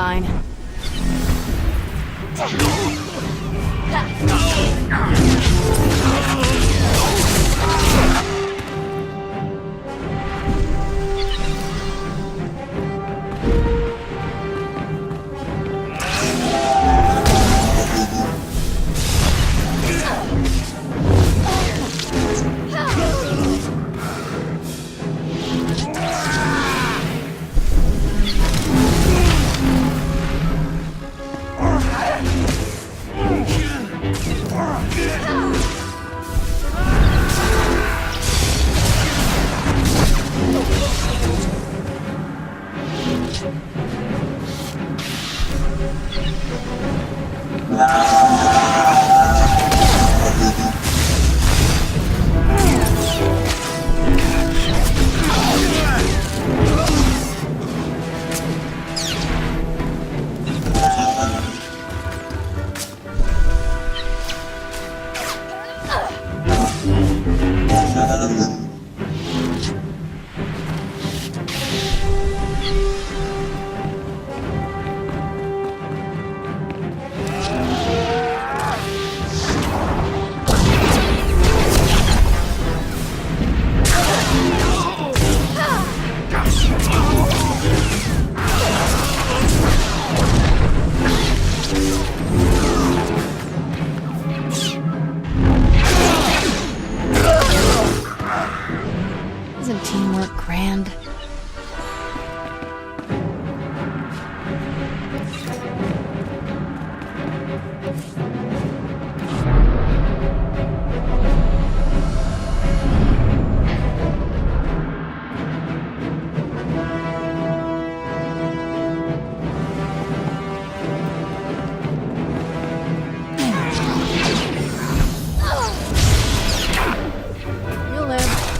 fine. Isn't teamwork grand? You'll live.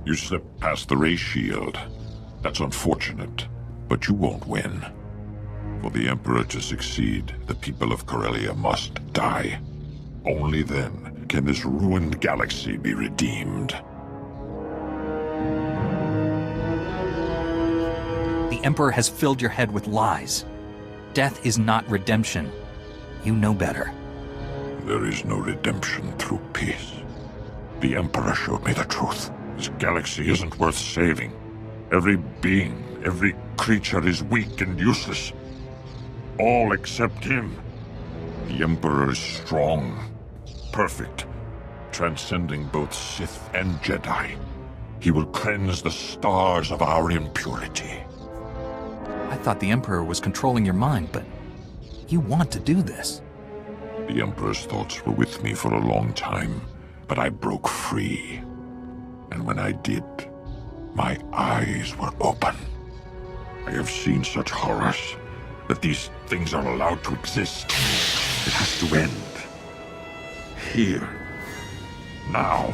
You slipped past the ray shield. That's unfortunate, but you won't win. For the Emperor to succeed, the people of Corellia must die. Only then can this ruined galaxy be redeemed. The Emperor has filled your head with lies. Death is not redemption. You know better. There is no redemption through peace. The Emperor showed me the truth. This galaxy isn't worth saving. Every being, every creature is weak and useless. All except him. The Emperor is strong, perfect, transcending both Sith and Jedi. He will cleanse the stars of our impurity. I thought the Emperor was controlling your mind, but you want to do this. The Emperor's thoughts were with me for a long time, but I broke free. And when I did, my eyes were open. I have seen such horrors, that these things are allowed to exist. It has to end. Here. Now.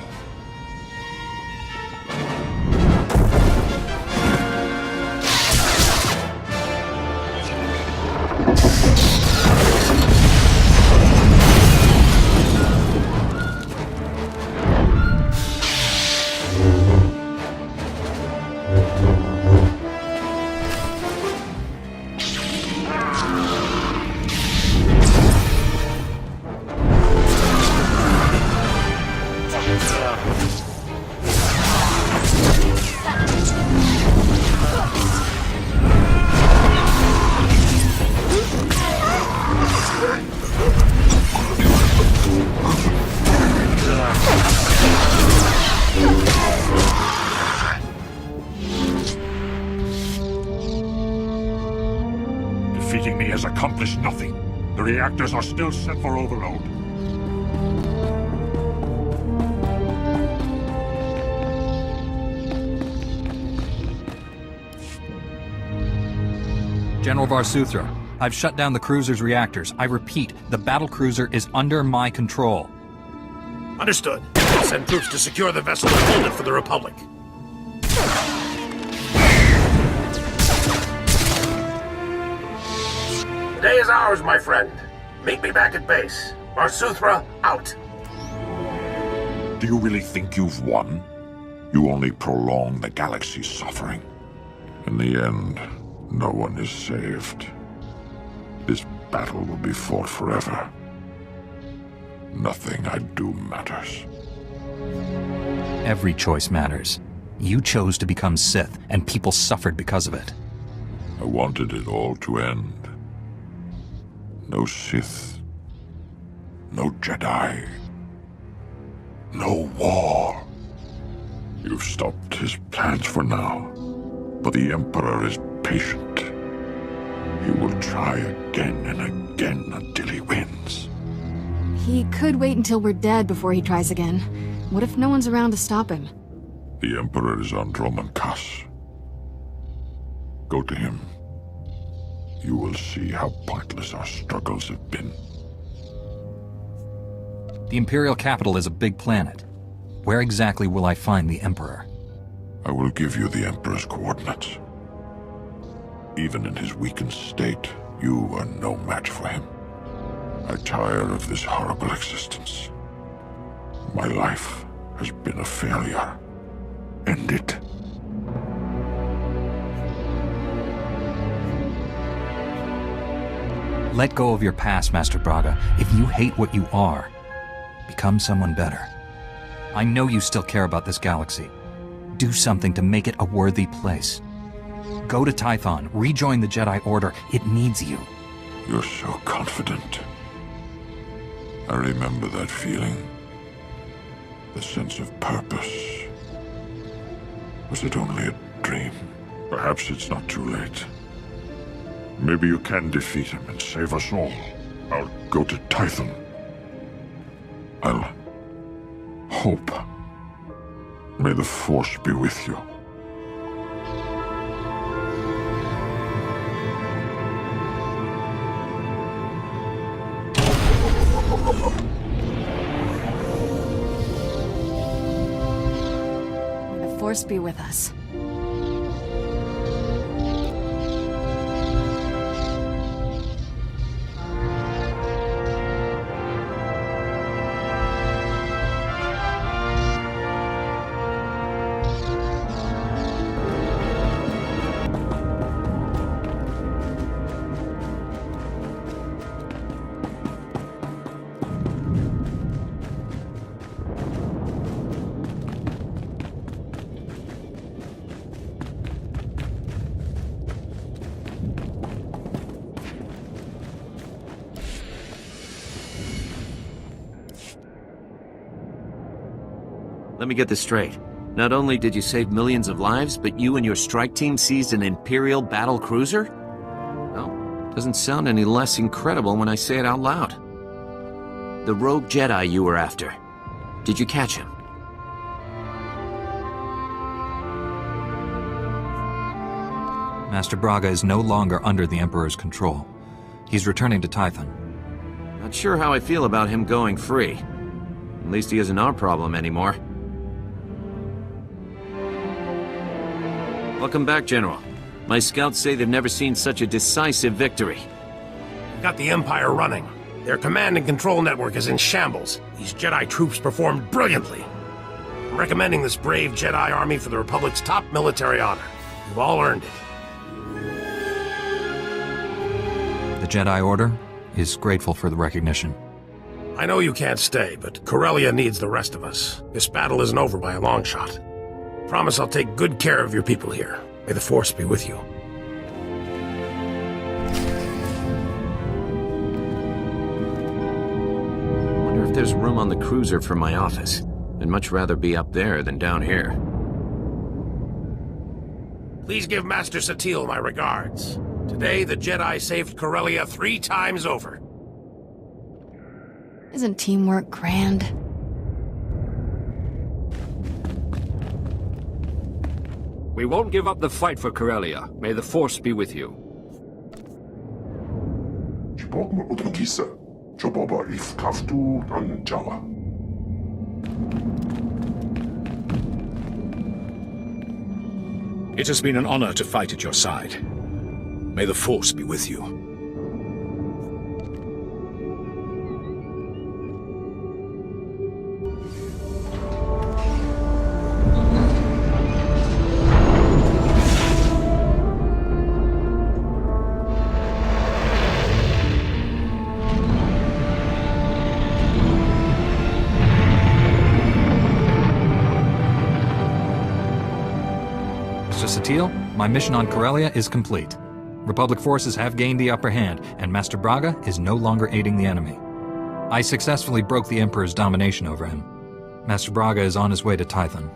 Defeating me has accomplished nothing. The reactors are still set for overload. General SWTOR, I've shut down the cruiser's reactors. I repeat, the battlecruiser is under my control. Understood. Send troops to secure the vessel and hold it for the Republic. The day is ours, my friend. Meet me back at base. SWTOR, out. Do you really think you've won? You only prolong the galaxy's suffering. In the end, no one is saved. This battle will be fought forever. Nothing I do matters. Every choice matters. You chose to become Sith, and people suffered because of it. I wanted it all to end. No Sith. No Jedi. No war. You've stopped his plans for now. But the Emperor is patient. He will try again and again until he wins. He could wait until we're dead before he tries again. What if no one's around to stop him? The Emperor is on Droman Kaas. Go to him. You will see how pointless our struggles have been. The Imperial capital is a big planet. Where exactly will I find the Emperor? I will give you the Emperor's coordinates. Even in his weakened state, you are no match for him. I tire of this horrible existence. My life has been a failure. End it. Let go of your past, Master Braga. If you hate what you are, become someone better. I know you still care about this galaxy. Do something to make it a worthy place. Go to Tython, rejoin the Jedi Order. It needs you. You're so confident. I remember that feeling. The sense of purpose. Was it only a dream? Perhaps it's not too late. Maybe you can defeat him and save us all. I'll go to Tython. I'll hope. May the Force be with you. May the Force be with us. Let me get this straight. Not only did you save millions of lives, but you and your strike team seized an Imperial battle cruiser? Well, doesn't sound any less incredible when I say it out loud. The rogue Jedi you were after. Did you catch him? Master Braga is no longer under the Emperor's control. He's returning to Tython. Not sure how I feel about him going free. At least he isn't our problem anymore. Welcome back, General. My scouts say they've never seen such a decisive victory. We've got the Empire running. Their command and control network is in shambles. These Jedi troops performed brilliantly. I'm recommending this brave Jedi army for the Republic's top military honor. You've all earned it. The Jedi Order is grateful for the recognition. I know you can't stay, but Corellia needs the rest of us. This battle isn't over by a long shot. Promise I'll take good care of your people here. May the Force be with you. Wonder if there's room on the cruiser for my office. I'd much rather be up there than down here. Please give Master SWTOR my regards. Today, the Jedi saved Corellia 3 times over. Isn't teamwork grand? We won't give up the fight for Corellia. May the Force be with you. It has been an honor to fight at your side. May the Force be with you. Mr. SWTOR, my mission on Corellia is complete. Republic forces have gained the upper hand, and Master Braga is no longer aiding the enemy. I successfully broke the Emperor's domination over him. Master Braga is on his way to Tython.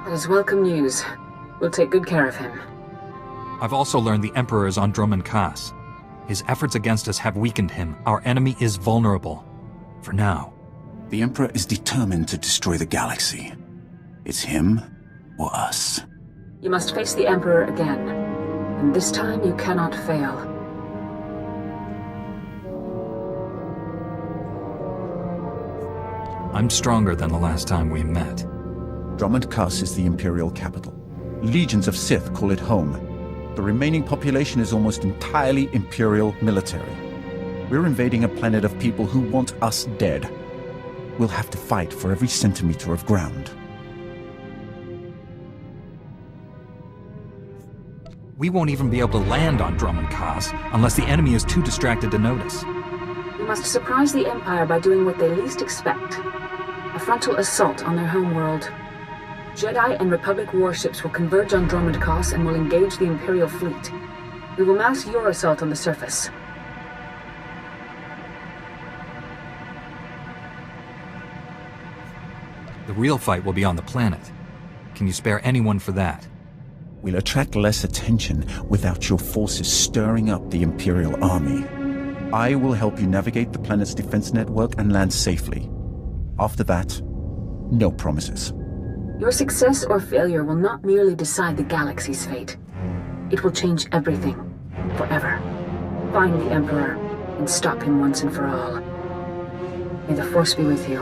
That is welcome news. We'll take good care of him. I've also learned the Emperor is on Dromund Kaas. His efforts against us have weakened him. Our enemy is vulnerable. For now. The Emperor is determined to destroy the galaxy. It's him or us. You must face the Emperor again. And this time you cannot fail. I'm stronger than the last time we met. Dromund Kaas is the Imperial capital. Legions of Sith call it home. The remaining population is almost entirely Imperial military. We're invading a planet of people who want us dead. We'll have to fight for every centimeter of ground. We won't even be able to land on Dromund Kaas unless the enemy is too distracted to notice. You must surprise the Empire by doing what they least expect. A frontal assault on their homeworld. Jedi and Republic warships will converge on Dromund Kaas and will engage the Imperial fleet. We will mount your assault on the surface. The real fight will be on the planet. Can you spare anyone for that? We'll attract less attention without your forces stirring up the Imperial army. I will help you navigate the planet's defense network and land safely. After that, no promises. Your success or failure will not merely decide the galaxy's fate. It will change everything, forever. Find the Emperor and stop him once and for all. May the Force be with you.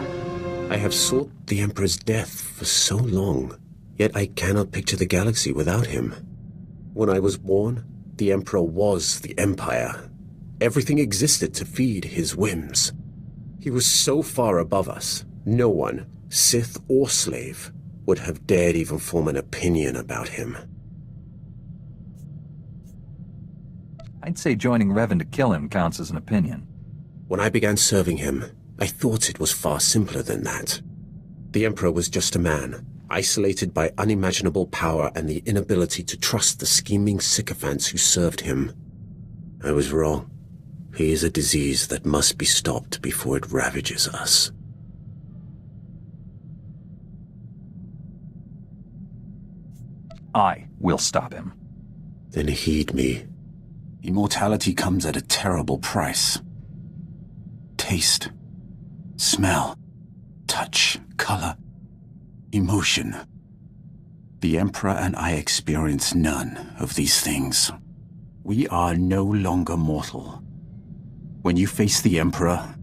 I have sought the Emperor's death for so long, Yet I cannot picture the galaxy without him. When I was born, the Emperor was the Empire. Everything existed to feed his whims. He was so far above us, no one, Sith or slave, would have dared even form an opinion about him. I'd say joining Revan to kill him counts as an opinion. When I began serving him, I thought it was far simpler than that. The Emperor was just a man, isolated by unimaginable power and the inability to trust the scheming sycophants who served him. I was wrong. He is a disease that must be stopped before it ravages us. I will stop him. Then heed me. Immortality comes at a terrible price. Taste, smell, touch, color, emotion. The Emperor and I experience none of these things. We are no longer mortal. When you face the Emperor,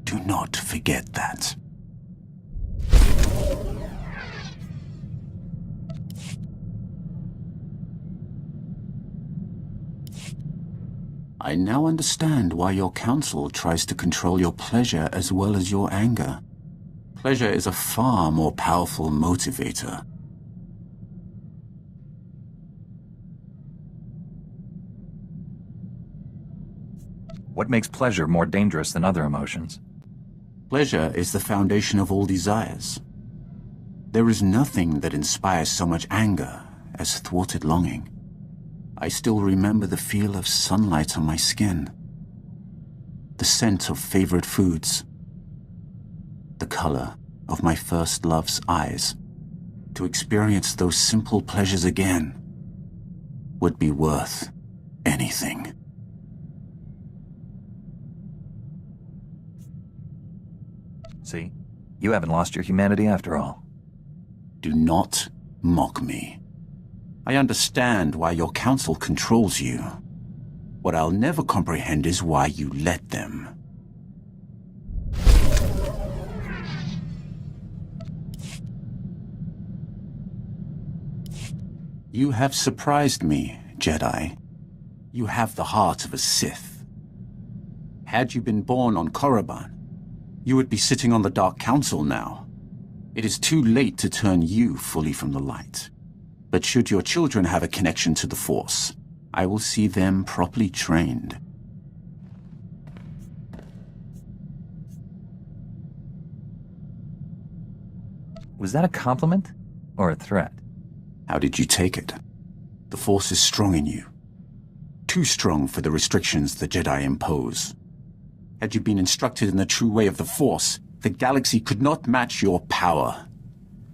do not forget that. I now understand why your council tries to control your pleasure as well as your anger. Pleasure is a far more powerful motivator. What makes pleasure more dangerous than other emotions? Pleasure is the foundation of all desires. There is nothing that inspires so much anger as thwarted longing. I still remember the feel of sunlight on my skin, the scent of favorite foods, the color of my first love's eyes. To experience those simple pleasures again would be worth anything. See, you haven't lost your humanity after all. Do not mock me. I understand why your council controls you. What I'll never comprehend is why you let them. You have surprised me, Jedi. You have the heart of a Sith. Had you been born on Korriban, you would be sitting on the Dark Council now. It is too late to turn you fully from the light. But should your children have a connection to the Force, I will see them properly trained. Was that a compliment or a threat? How did you take it? The Force is strong in you. Too strong for the restrictions the Jedi impose. Had you been instructed in the true way of the Force, the galaxy could not match your power.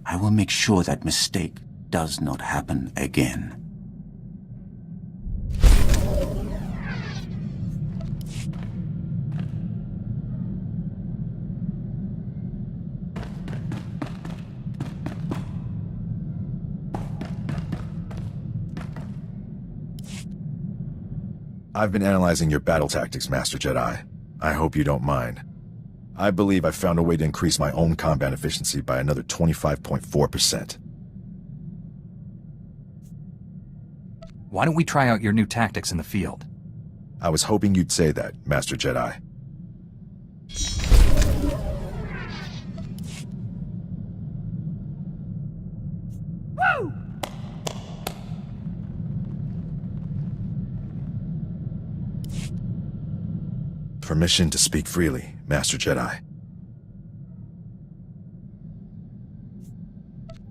I will make sure that mistake does not happen again. I've been analyzing your battle tactics, Master Jedi. I hope you don't mind. I believe I've found a way to increase my own combat efficiency by another 25.4%. Why don't we try out your new tactics in the field? I was hoping you'd say that, Master Jedi. Woo! Permission to speak freely, Master Jedi.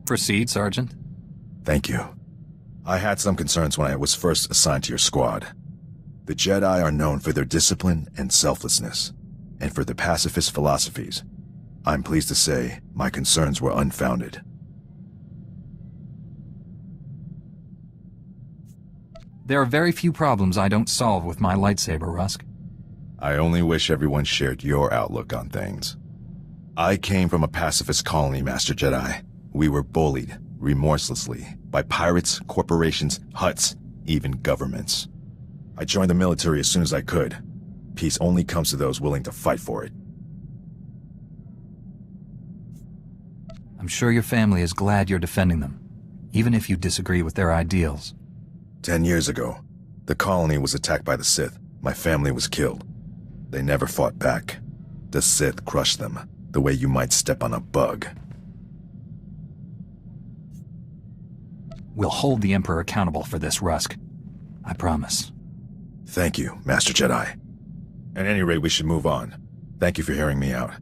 Proceed, Sergeant. Thank you. I had some concerns when I was first assigned to your squad. The Jedi are known for their discipline and selflessness, and for their pacifist philosophies. I'm pleased to say my concerns were unfounded. There are very few problems I don't solve with my lightsaber, Rusk. I only wish everyone shared your outlook on things. I came from a pacifist colony, Master Jedi. We were bullied, remorselessly, by pirates, corporations, Hutts, even governments. I joined the military as soon as I could. Peace only comes to those willing to fight for it. I'm sure your family is glad you're defending them, even if you disagree with their ideals. 10 years ago, the colony was attacked by the Sith. My family was killed. They never fought back. The Sith crushed them, the way you might step on a bug. We'll hold the Emperor accountable for this, Rusk. I promise. Thank you, Master Jedi. At any rate, we should move on. Thank you for hearing me out.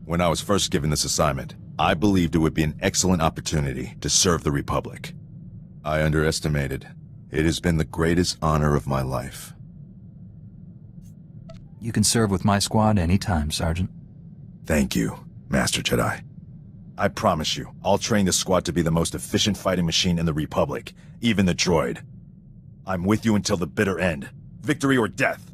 When I was first given this assignment, I believed it would be an excellent opportunity to serve the Republic. I underestimated. It has been the greatest honor of my life. You can serve with my squad anytime, Sergeant. Thank you, Master Jedi. I promise you, I'll train the squad to be the most efficient fighting machine in the Republic, even the droid. I'm with you until the bitter end. Victory or death.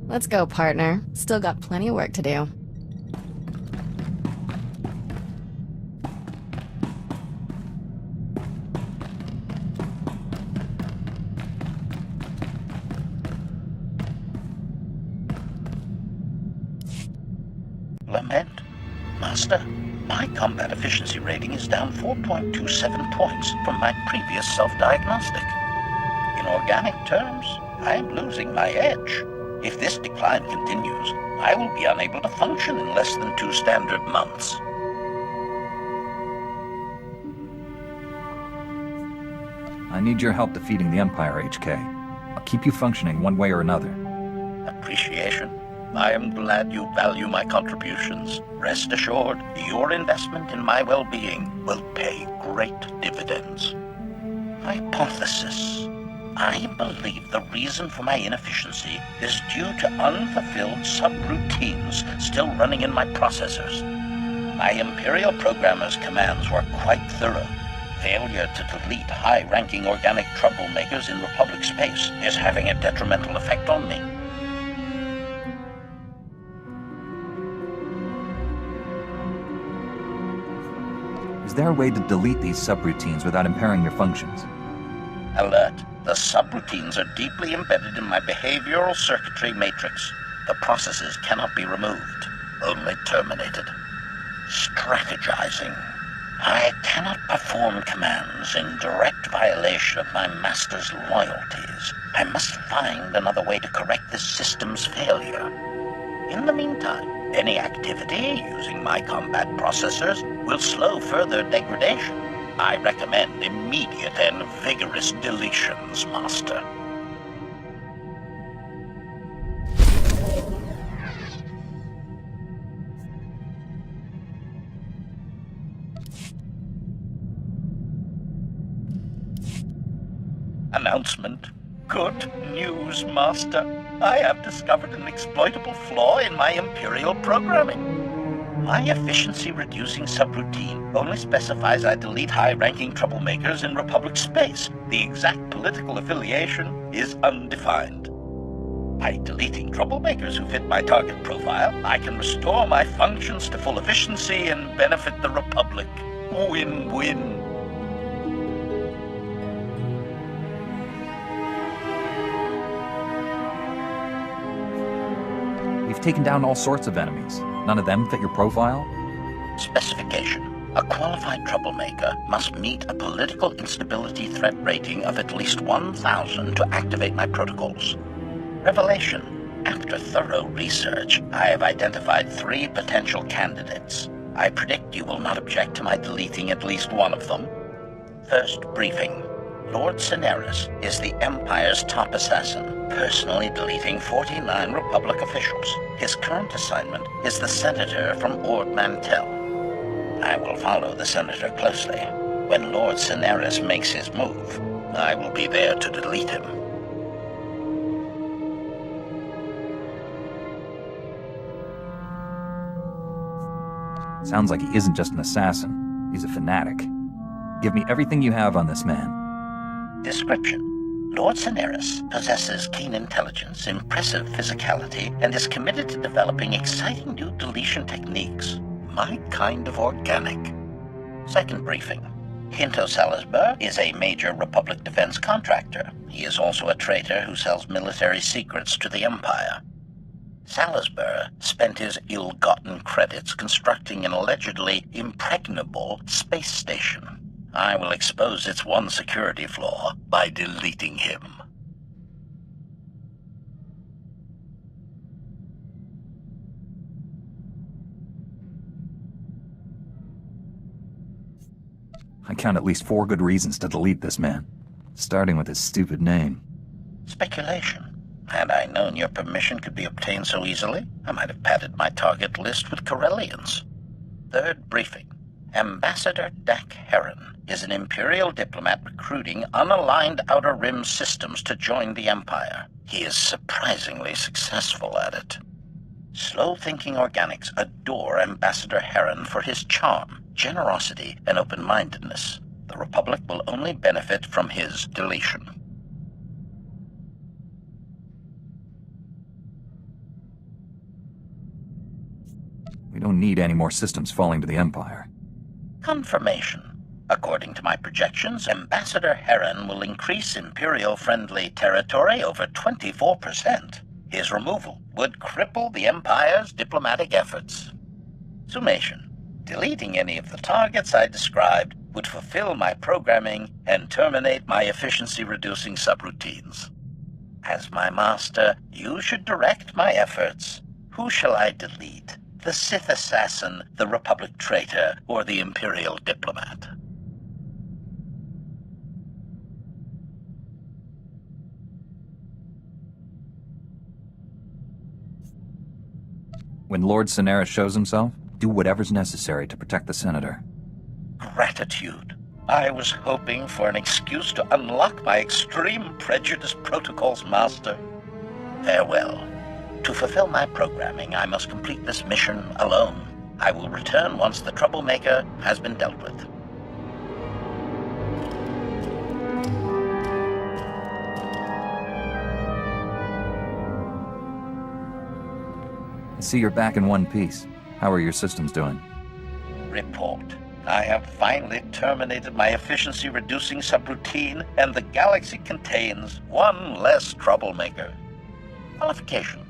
Let's go, partner. Still got plenty of work to do. Lament? Master, my combat efficiency rating is down 4.27 points from my previous self-diagnostic. In organic terms, I am losing my edge. If this decline continues, I will be unable to function in less than 2 standard months. I need your help defeating the Empire, HK. I'll keep you functioning one way or another. Appreciation. I am glad you value my contributions. Rest assured, your investment in my well-being will pay great dividends. Hypothesis. I believe the reason for my inefficiency is due to unfulfilled subroutines still running in my processors. My Imperial programmer's commands were quite thorough. Failure to delete high-ranking organic troublemakers in Republic space is having a detrimental effect on me. Is there a way to delete these subroutines without impairing your functions? Alert. The subroutines are deeply embedded in my behavioral circuitry matrix. The processes cannot be removed, only terminated. Strategizing. I cannot perform commands in direct violation of my master's loyalties. I must find another way to correct this system's failure. In the meantime, any activity using my combat processors will slow further degradation. I recommend immediate and vigorous deletions, Master. Announcement. Good news, Master. I have discovered an exploitable flaw in my Imperial programming. My efficiency-reducing subroutine only specifies I delete high-ranking troublemakers in Republic space. The exact political affiliation is undefined. By deleting troublemakers who fit my target profile, I can restore my functions to full efficiency and benefit the Republic. Win-win. We've taken down all sorts of enemies. None of them fit your profile? Specification. A qualified troublemaker must meet a political instability threat rating of at least 1,000 to activate my protocols. Revelation. After thorough research, I have identified 3 potential candidates. I predict you will not object to my deleting at least one of them. First briefing. Lord Cineris is the Empire's top assassin, personally deleting 49 Republic officials. His current assignment is the Senator from Ord Mantell. I will follow the Senator closely. When Lord Cineris makes his move, I will be there to delete him. Sounds like he isn't just an assassin. He's a fanatic. Give me everything you have on this man. Description. Lord Cineris possesses keen intelligence, impressive physicality, and is committed to developing exciting new deletion techniques. My kind of organic. Second briefing. Hinto Salisbury is a major Republic defense contractor. He is also a traitor who sells military secrets to the Empire. Salisbury spent his ill-gotten credits constructing an allegedly impregnable space station. I will expose its one security flaw by deleting him. I count at least 4 good reasons to delete this man, starting with his stupid name. Speculation. Had I known your permission could be obtained so easily, I might have padded my target list with Corellians. Third briefing. Ambassador Dak Heron is an Imperial diplomat recruiting unaligned Outer Rim systems to join the Empire. He is surprisingly successful at it. Slow-thinking organics adore Ambassador Heron for his charm, generosity, and open-mindedness. The Republic will only benefit from his deletion. We don't need any more systems falling to the Empire. Confirmation. According to my projections, Ambassador Heron will increase Imperial-friendly territory over 24%. His removal would cripple the Empire's diplomatic efforts. Summation. Deleting any of the targets I described would fulfill my programming and terminate my efficiency-reducing subroutines. As my master, you should direct my efforts. Who shall I delete? The Sith assassin, the Republic traitor, or the Imperial diplomat? When Lord Cineris shows himself, do whatever's necessary to protect the Senator. Gratitude. I was hoping for an excuse to unlock my extreme prejudice protocols, Master. Farewell. To fulfill my programming, I must complete this mission alone. I will return once the troublemaker has been dealt with. I see you're back in one piece. How are your systems doing? Report. I have finally terminated my efficiency-reducing subroutine, and the galaxy contains one less troublemaker. Qualification.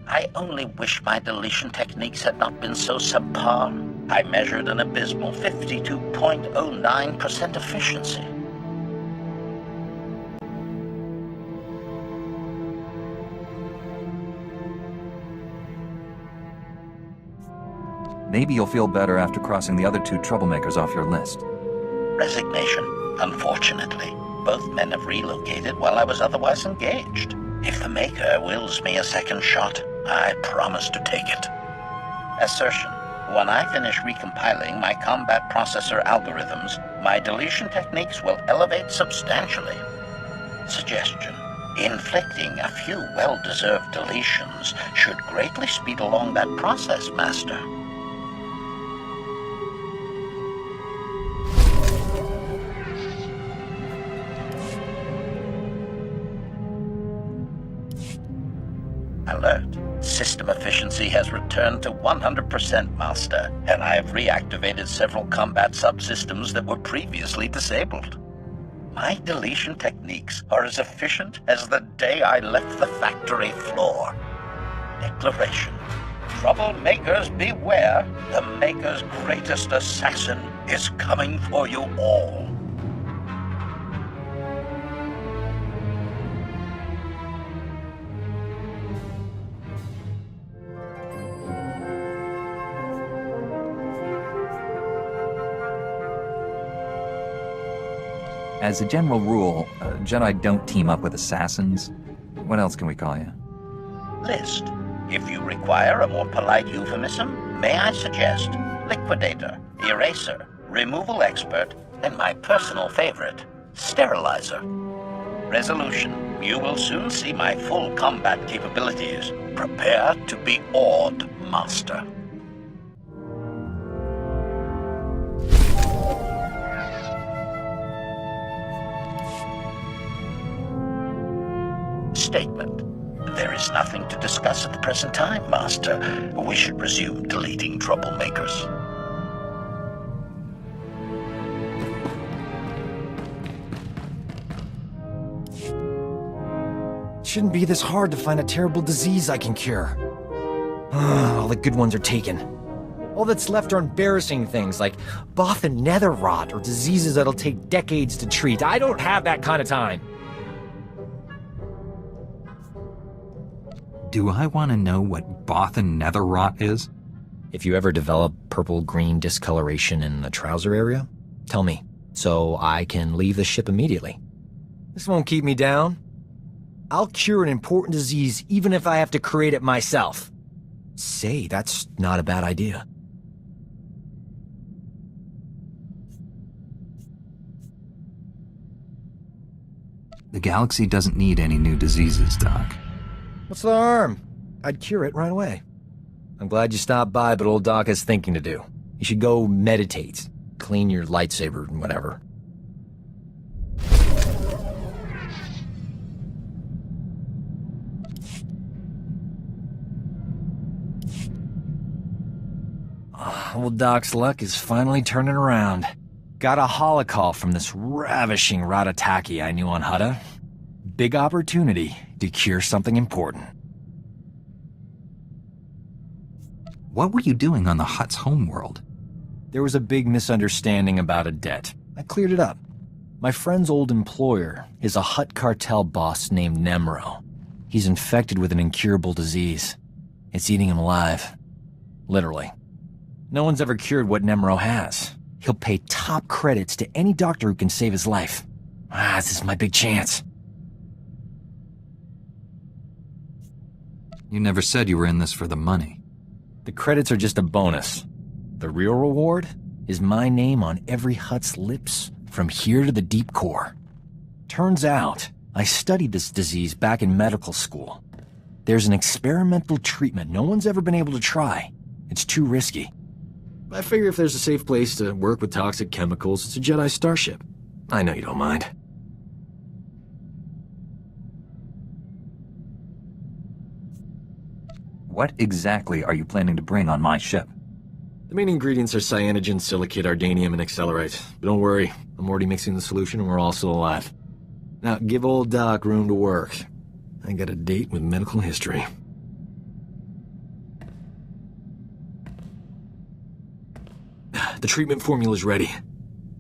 I only wish my deletion techniques had not been so subpar. I measured an abysmal 52.09% efficiency. Maybe you'll feel better after crossing the other 2 troublemakers off your list. Resignation. Unfortunately, both men have relocated while I was otherwise engaged. If the Maker wills me a second shot, I promise to take it. Assertion. When I finish recompiling my combat processor algorithms, my deletion techniques will elevate substantially. Suggestion. Inflicting a few well-deserved deletions should greatly speed along that process, Master. Alert. System efficiency has returned to 100%, Master, and I have reactivated several combat subsystems that were previously disabled. My deletion techniques are as efficient as the day I left the factory floor. Declaration. Troublemakers beware. The Maker's greatest assassin is coming for you all. As a general rule, Jedi don't team up with assassins. What else can we call you? List. If you require a more polite euphemism, may I suggest liquidator, eraser, removal expert, and my personal favorite, sterilizer. Resolution. You will soon see my full combat capabilities. Prepare to be awed, Master. statement. There is nothing to discuss at the present time, Master. We should resume deleting troublemakers. Shouldn't be this hard to find a terrible disease I can cure. All the good ones are taken. All that's left are embarrassing things like Bothan nether rot or diseases that'll take decades to treat. I don't have that kind of time. Do I want to know what Bothan nether rot is? If you ever develop purple-green discoloration in the trouser area, tell me, so I can leave the ship immediately. This won't keep me down. I'll cure an important disease even if I have to create it myself. Say, that's not a bad idea. The galaxy doesn't need any new diseases, Doc. What's the harm? I'd cure it right away. I'm glad you stopped by, but old Doc has thinking to do. You should go meditate, clean your lightsaber and whatever. Old Doc's luck is finally turning around. Got a holocall from this ravishing Ratataki I knew on Hutta. Big opportunity to cure something important. What were you doing on the Hutt's homeworld? There was a big misunderstanding about a debt. I cleared it up. My friend's old employer is a Hutt cartel boss named Nemro. He's infected with an incurable disease. It's eating him alive. Literally. No one's ever cured what Nemro has. He'll pay top credits to any doctor who can save his life. This is my big chance. You never said you were in this for the money. The credits are just a bonus. The real reward is my name on every Hutt's lips from here to the deep core. Turns out, I studied this disease back in medical school. There's an experimental treatment no one's ever been able to try. It's too risky. I figure if there's a safe place to work with toxic chemicals, it's a Jedi starship. I know you don't mind. What exactly are you planning to bring on my ship? The main ingredients are cyanogen, silicate, ardanium, and accelerite. But don't worry, I'm already mixing the solution and we're all still alive. Now, give old Doc room to work. I got a date with medical history. The treatment formula's ready.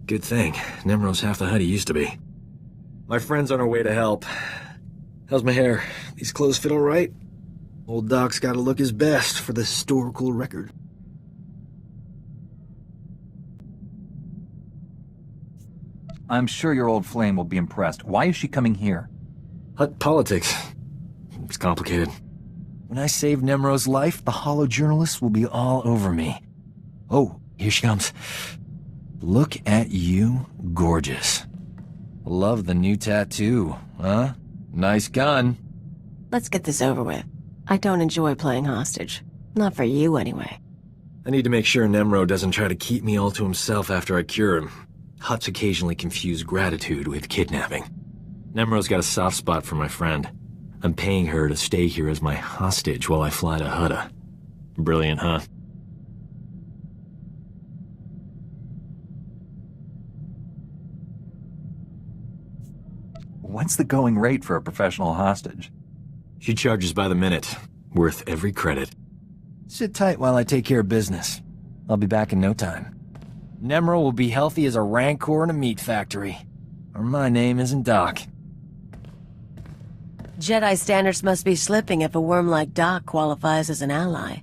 Good thing. Nemro's half the Hutt he used to be. My friend's on her way to help. How's my hair? These clothes fit all right? Old Doc's gotta look his best for the historical record. I'm sure your old flame will be impressed. Why is she coming here? Hutt politics. It's complicated. When I save Nemro's life, the hollow journalists will be all over me. Oh, here she comes. Look at you, gorgeous. Love the new tattoo, huh? Nice gun. Let's get this over with. I don't enjoy playing hostage. Not for you, anyway. I need to make sure Nemro doesn't try to keep me all to himself after I cure him. Hutts occasionally confuse gratitude with kidnapping. Nemro's got a soft spot for my friend. I'm paying her to stay here as my hostage while I fly to Hutta. Brilliant, huh? What's the going rate for a professional hostage? She charges by the minute. Worth every credit. Sit tight while I take care of business. I'll be back in no time. Nemro will be healthy as a rancor in a meat factory. Or my name isn't Doc. Jedi standards must be slipping if a worm like Doc qualifies as an ally.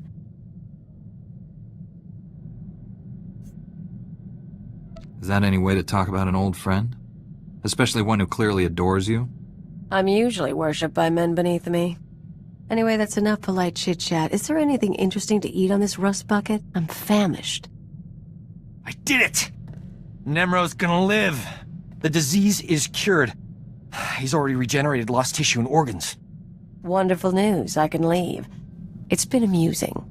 Is that any way to talk about an old friend? Especially one who clearly adores you? I'm usually worshipped by men beneath me. Anyway, that's enough polite chit-chat. Is there anything interesting to eat on this rust bucket? I'm famished. I did it! Nemro's gonna live. The disease is cured. He's already regenerated lost tissue and organs. Wonderful news. I can leave. It's been amusing.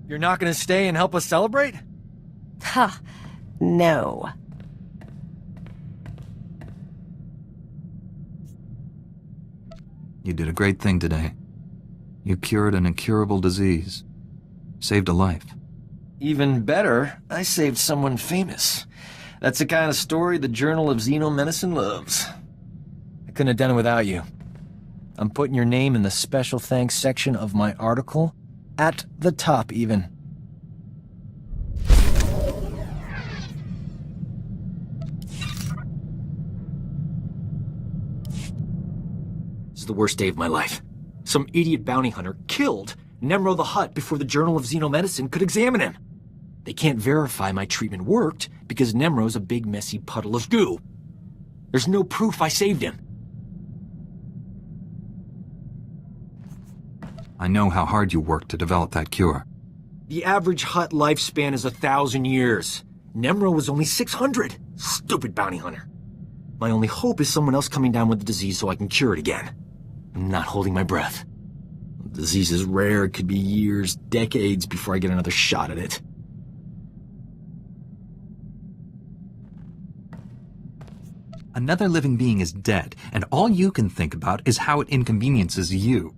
You're not gonna stay and help us celebrate? Ha! No. You did a great thing today. You cured an incurable disease. Saved a life. Even better, I saved someone famous. That's the kind of story the Journal of Xenomedicine loves. I couldn't have done it without you. I'm putting your name in the special thanks section of my article. At the top, even. This is the worst day of my life. Some idiot bounty hunter killed Nemro the Hutt before the Journal of Xenomedicine could examine him. They can't verify my treatment worked because Nemro's a big messy puddle of goo. There's no proof I saved him. I know how hard you worked to develop that cure. The average Hutt lifespan is 1,000 years. Nemro was only 600. Stupid bounty hunter. My only hope is someone else coming down with the disease so I can cure it again. I'm not holding my breath. The disease is rare. It could be years, decades before I get another shot at it. Another living being is dead, and all you can think about is how it inconveniences you.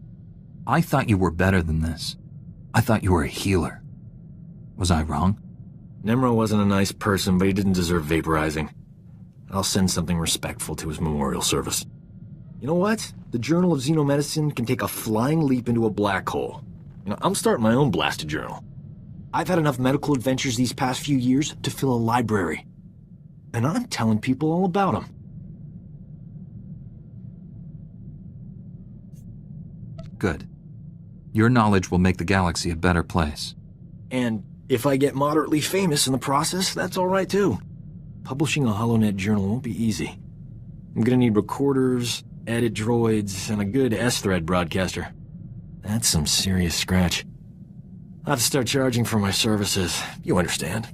I thought you were better than this. I thought you were a healer. Was I wrong? Nemro wasn't a nice person, but he didn't deserve vaporizing. I'll send something respectful to his memorial service. You know what? The Journal of Xenomedicine can take a flying leap into a black hole. I'm starting my own blasted journal. I've had enough medical adventures these past few years to fill a library. And I'm telling people all about them. Good. Your knowledge will make the galaxy a better place. And if I get moderately famous in the process, that's all right too. Publishing a HoloNet journal won't be easy. I'm gonna need recorders, edit droids, and a good S-thread broadcaster. That's some serious scratch. I'll have to start charging for my services. You understand.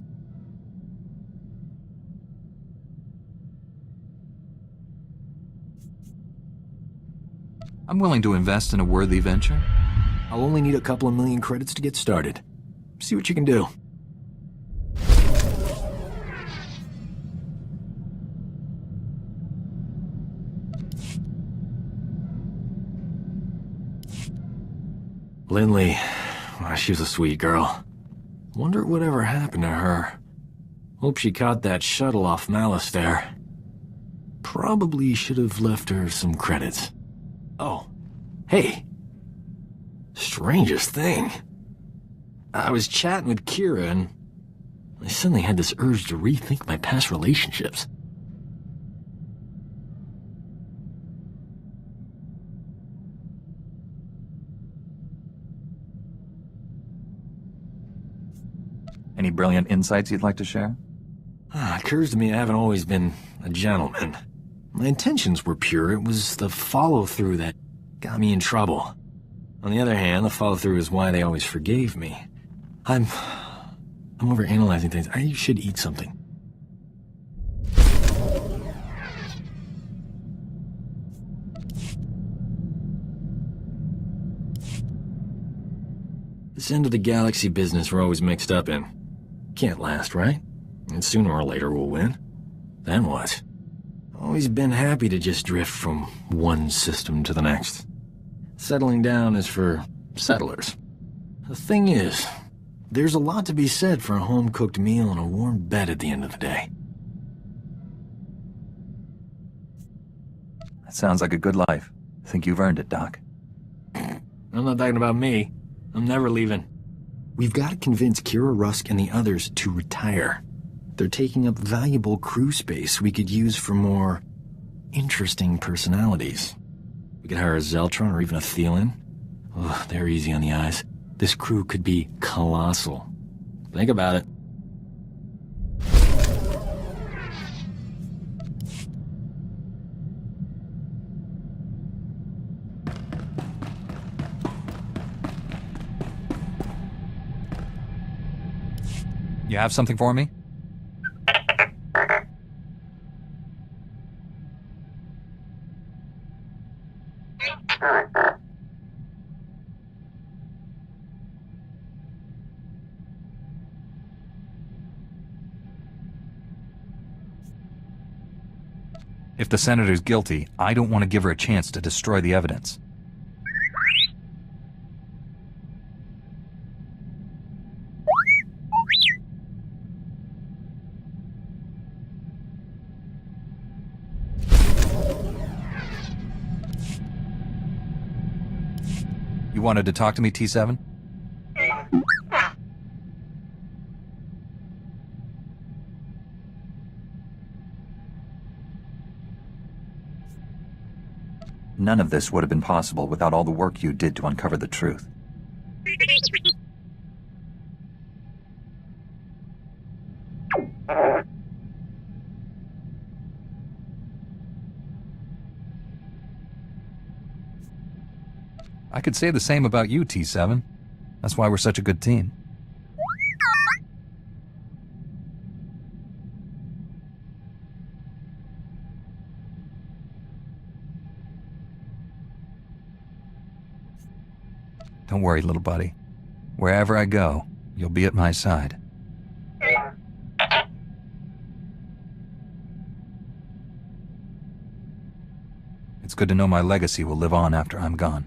I'm willing to invest in a worthy venture. I'll only need a couple of million credits to get started. See what you can do. Lindley, she was a sweet girl. Wonder whatever happened to her. Hope she caught that shuttle off Malice there. Probably should have left her some credits. Oh, hey. Strangest thing. I was chatting with Kira and I suddenly had this urge to rethink my past relationships. Any brilliant insights you'd like to share? It occurs to me I haven't always been a gentleman. My intentions were pure. It was the follow-through that got me in trouble. On the other hand, the follow-through is why they always forgave me. I'm overanalyzing things. I should eat something. This end of the galaxy business we're always mixed up in. Can't last, right? And sooner or later we'll win. Then what? Always been happy to just drift from one system to the next. Settling down is for settlers. The thing is, there's a lot to be said for a home-cooked meal and a warm bed at the end of the day. That sounds like a good life. I think you've earned it, Doc. I'm not talking about me. I'm never leaving. We've got to convince Kira Rusk and the others to retire. They're taking up valuable crew space we could use for more interesting personalities. We could hire a Zeltron or even a Thielen. Ugh, they're easy on the eyes. This crew could be colossal. Think about it. You have something for me? If the senator's guilty, I don't want to give her a chance to destroy the evidence. You wanted to talk to me, T7? None of this would have been possible without all the work you did to uncover the truth. I could say the same about you, T7. That's why we're such a good team. Don't worry, little buddy. Wherever I go, you'll be at my side. It's good to know my legacy will live on after I'm gone.